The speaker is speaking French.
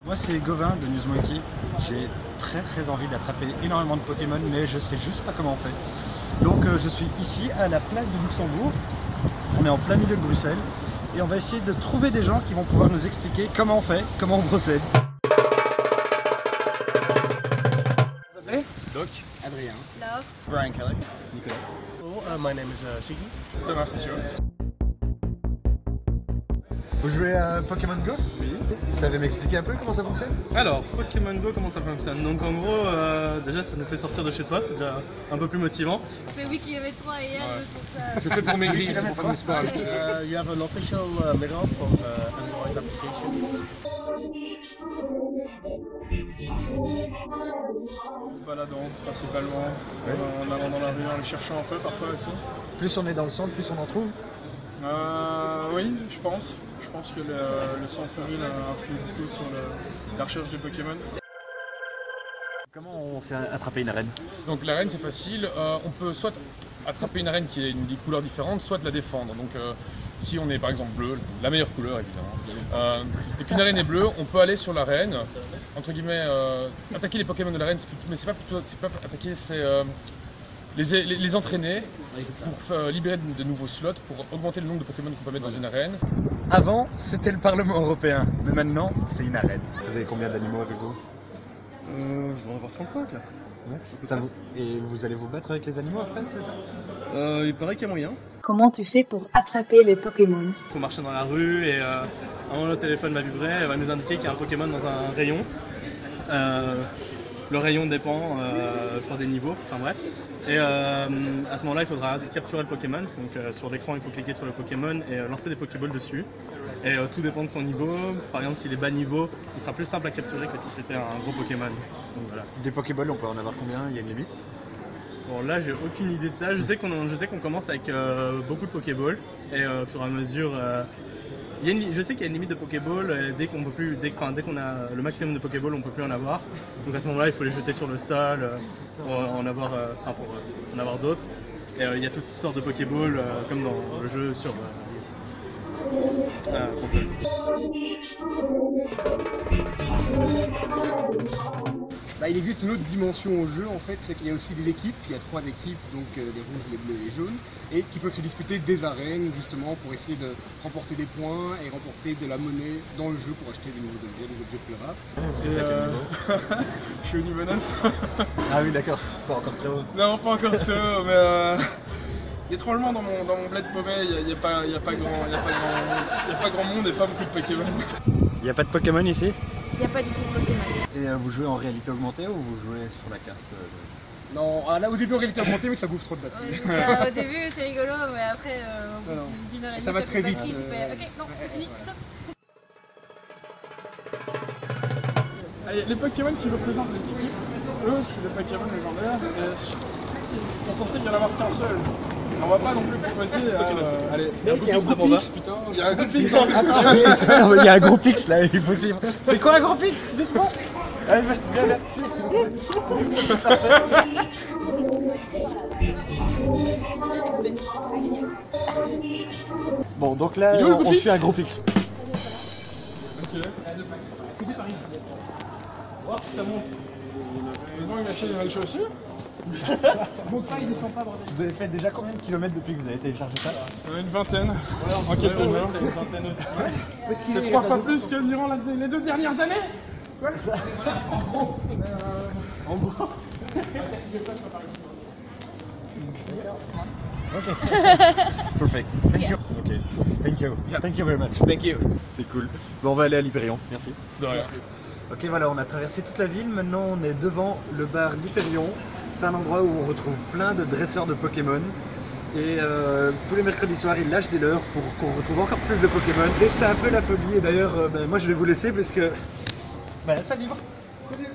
Moi c'est Gauvin de Newsmonkey. J'ai très envie d'attraper énormément de Pokémon, mais je sais juste pas comment on fait. Donc je suis ici à la place de Luxembourg. On est en plein milieu de Bruxelles et on va essayer de trouver des gens qui vont pouvoir nous expliquer comment on fait, comment on procède. Vous appelez Doc. Adrien. Love. Brian Kelly. Nicolas. Oh, my name is Shiki. Thomas Facio. Vous jouez à Pokémon Go? Oui. Vous savez m'expliquer un peu comment ça fonctionne? Alors, Pokémon Go, comment ça fonctionne? Donc en gros, déjà ça nous fait sortir de chez soi, c'est déjà un peu plus motivant. Mais oui, qu'il y avait 3 hier, juste pour ça. Je fais pour maigrir, c'est pour faire du sport. You have an official mirror from Android application. En se baladant principalement, en allant dans la rue, en les cherchant un peu parfois aussi. Plus on est dans le centre, plus on en trouve? Oui, je pense. Je pense que le centre-ville influe beaucoup sur la recherche de Pokémon. Comment on sait attraper une arène? Donc l'arène c'est facile, on peut soit attraper une arène qui a des couleurs différentes, soit la défendre. Donc si on est par exemple bleu, la meilleure couleur évidemment, et qu'une arène est bleue, on peut aller sur l'arène, entre guillemets, attaquer les Pokémon de l'arène, mais c'est pas attaquer, c'est les entraîner pour libérer de nouveaux slots, pour augmenter le nombre de Pokémon qu'on peut mettre dans une arène. Avant, c'était le Parlement européen, mais maintenant, c'est une arène. Vous avez combien d'animaux avec vous? Je dois en avoir 35 là. Ouais. Et vous allez vous battre avec les animaux après, c'est ça? Il paraît qu'il y a moyen. Comment tu fais pour attraper les Pokémon? Il faut marcher dans la rue et à un moment notre téléphone va vibrer, elle va nous indiquer qu'il y a un Pokémon dans un rayon. Le rayon dépend, je crois, des niveaux, enfin bref. Et à ce moment-là, il faudra capturer le Pokémon. Donc sur l'écran, il faut cliquer sur le Pokémon et lancer des Pokéballs dessus. Et tout dépend de son niveau. Par exemple, s'il est bas niveau, il sera plus simple à capturer que si c'était un gros Pokémon. Donc, voilà. Des Pokéballs, on peut en avoir combien? Il y a une limite? Bon, là, j'ai aucune idée de ça. Je sais qu'on commence avec beaucoup de Pokéballs. Et au fur et à mesure... je sais qu'il y a une limite de Pokéball, dès qu'on a le maximum de Pokéball, on peut plus en avoir. Donc à ce moment-là, il faut les jeter sur le sol pour en avoir d'autres. Et il y a toutes sortes de Pokéball, comme dans le jeu sur console. Il existe une autre dimension au jeu en fait, c'est qu'il y a aussi des équipes, il y a 3 équipes, donc les rouges, les bleus et les jaunes, et qui peuvent se disputer des arènes justement pour essayer de remporter des points et remporter de la monnaie dans le jeu pour acheter des nouveaux objets, des objets plus rares. Vous êtes à quel niveau? Je suis au niveau 9. Ah oui, d'accord, pas encore très haut. Non, pas encore très haut, mais étrangement dans mon bled paumé, il n'y a pas grand monde et pas beaucoup de Pokémon. Il n'y a pas de Pokémon ici? Il n'y a pas du tout de Pokémon. Et vous jouez en réalité augmentée ou vous jouez sur la carte? Non, là au début en réalité augmentée, mais ça bouffe trop de batterie. Ouais, ça, au début c'est rigolo, mais après au Non, bout d'une heure et demie, ça va t'as très plus de vite, batterie, tu fais ok, non, c'est fini, stop. Allez, les Pokémon qui représentent les équipes, eux c'est des Pokémon légendaires et ils sont censés y en avoir qu'un seul. On va pas non plus proposer allez, il y a un gros Pix, putain, il y a un gros Pix dans le Il y a un gros Pix là, il faut suivre. C'est quoi un gros Pix? Dites-moi. Allez, viens là-dessus. Bon, donc là, on suit un gros Pix. Ok. C'est par ici. Oh, ça monte. Heureusement il a acheté des mal chaussures. Bon, ça, il descend pas, bordel. Vous avez fait déjà combien de kilomètres depuis que vous avez téléchargé ça? Une vingtaine. En quelques jours. Une centaine aussi. C'est 3 fois plus que durant les 2 dernières années. Quoi? En gros. En gros. Ok. Perfect. Thank you. Ok. Thank you. Thank you very much. Thank you. C'est cool. Bon, on va aller à l'Hyperion. Merci. De rien. Ok, voilà, on a traversé toute la ville. Maintenant, on est devant le bar l'Hyperion. C'est un endroit où on retrouve plein de dresseurs de Pokémon. Et tous les mercredis soirs, ils lâchent des leurres pour qu'on retrouve encore plus de Pokémon. Et c'est un peu la folie. Et d'ailleurs, moi, je vais vous laisser parce que ça vibre. Salut.